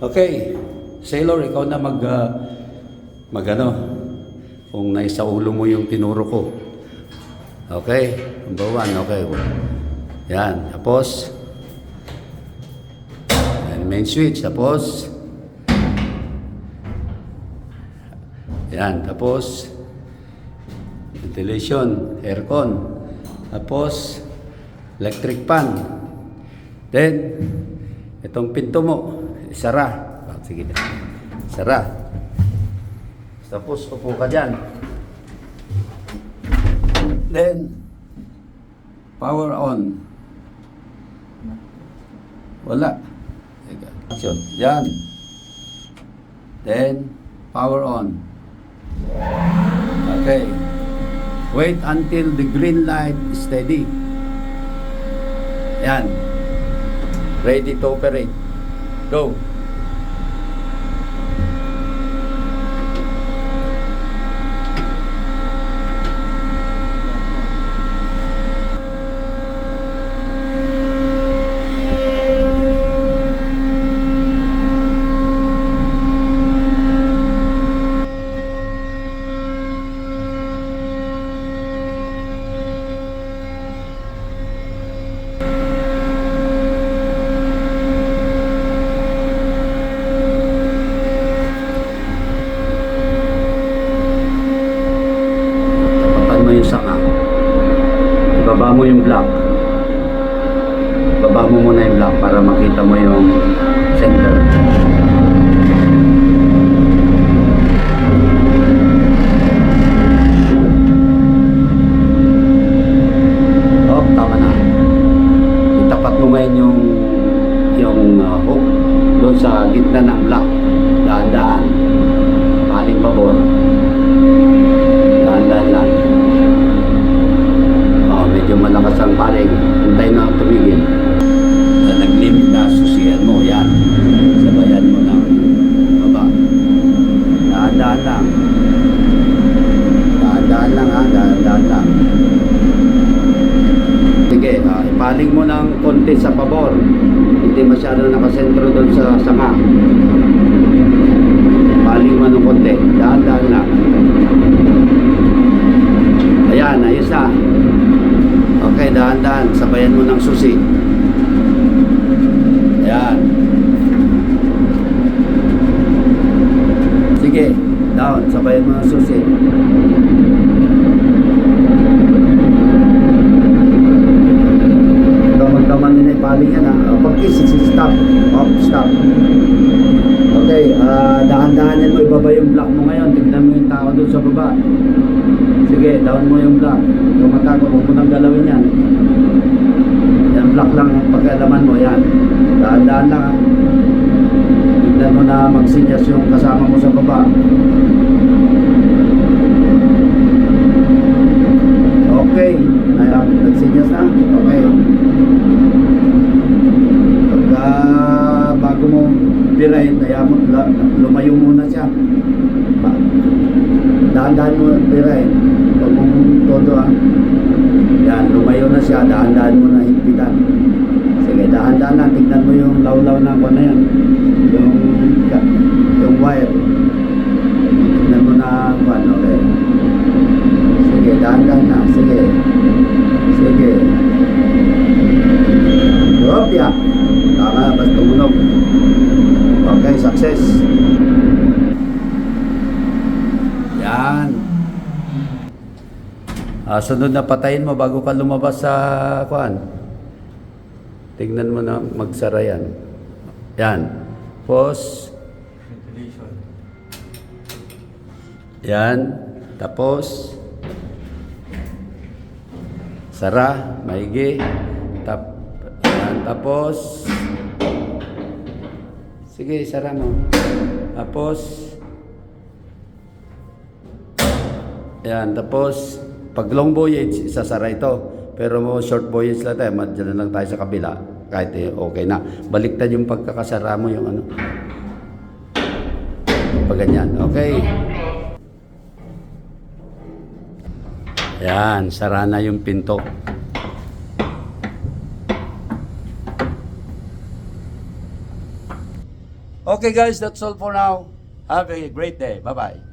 Okay, Sailor, ikaw na mag ano, kung naisa ulo mo yung tinuro ko. Okay, number 1, okay. Yan, tapos, yan, main switch, tapos, yan, tapos, ventilation, aircon, tapos, electric fan. Then, itong pinto mo, isara. Sige, isara. Tapos, upo ka dyan. Then, power on. Wala. Action. Yan. Then, power on. Okay. Wait until the green light is steady. Yan. Ready to operate. Go. Yung sanga, ibaba mo yung block, ibaba mo muna yung block para makita mo yung center. Oh, tama na. Itapat mo ngayon yung hook doon sa gitna ng block, daan-daan, paling pabor, daan-daan lang. Medyo malakas ang paling, hintay na tumigil. Nag-limit na susiyan mo, yan. Sabayan mo ng baba. Daan-daan lang. Daan-daan lang ha, daan-daan lang. Sige, ipaling mo ng konti sa pabor. Hindi masyado nakasentro doon sa sanga. Paling mo ng konti, daan-daan lang. Ayan, ayos na. Okay, dahan-dahan. Sabayan mo ng susi. Ayan. Sige, down. Sabayan mo ng susi. Magkaman din ay paling yan ha. Pag-kiss, stop. Off, stop. Okay, dahan-dahanin mo. Ibaba yung block mo ngayon. Tignan mo yung tao doon sa baba. Sige, down mo yung block. Tumatako, huwag mo nang galawin yan. Yan block lang ang pagkalaman mo, yan. Daan-daan lang ha. Tignan mo na magsinyas yung kasama mo sa baba. Okay. Nagsinyas na? Okay. Pagka bago mo birahin, lumayo muna siya. Daan-daan mo birahin. Huwag mong todo ha. Yan, lumayo na siya. Daan-daan mo na higpitan. Sige, daan-daan na. Tignan mo yung law-law na ako na yan. Yung wire. Tignan mo na kwan. Okay. Sige, daan-daan na. Sige. Sige. Opya. Tama, basta tumunog. Okay, success. Yan. Sunod na patayin mo bago ka lumabas sa kuan. Tignan mo na magsara yan. Yan. Pause. Ventilation. Yan. Tapos sara, maigi. Yan. Tapos sige, sara mo. Tapos yan. Tapos pag long voyage, isasara ito. Pero short voyage lang tayo, madyan lang tayo sa kabila. Kahit okay na. Baliktad yung pagkakasara mo yung ano. Pag ganyan. Okay. Yan, sara na yung pinto. Okay guys, that's all for now. Have a great day. Bye-bye.